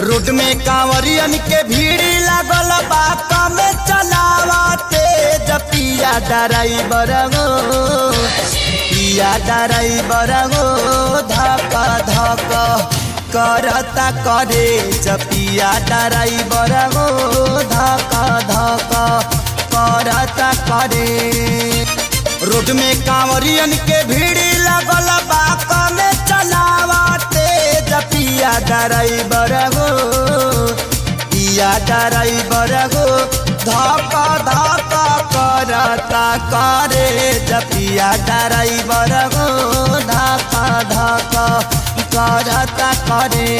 Road में कांवरियन के भीड़ लागल बात में चलावते पिया ड्राइवर गो पिया ड्राइवर गो धक धक करता करे पिया ड्राइवर गो धक धक करता करे। रोड में कांवरियन के भीड़ लागल बात में चलावते पिया ड्राइवर गो पिया ड्राइवर गो धक धक करता करे पिया ड्राइवर गो धक धक करता करे।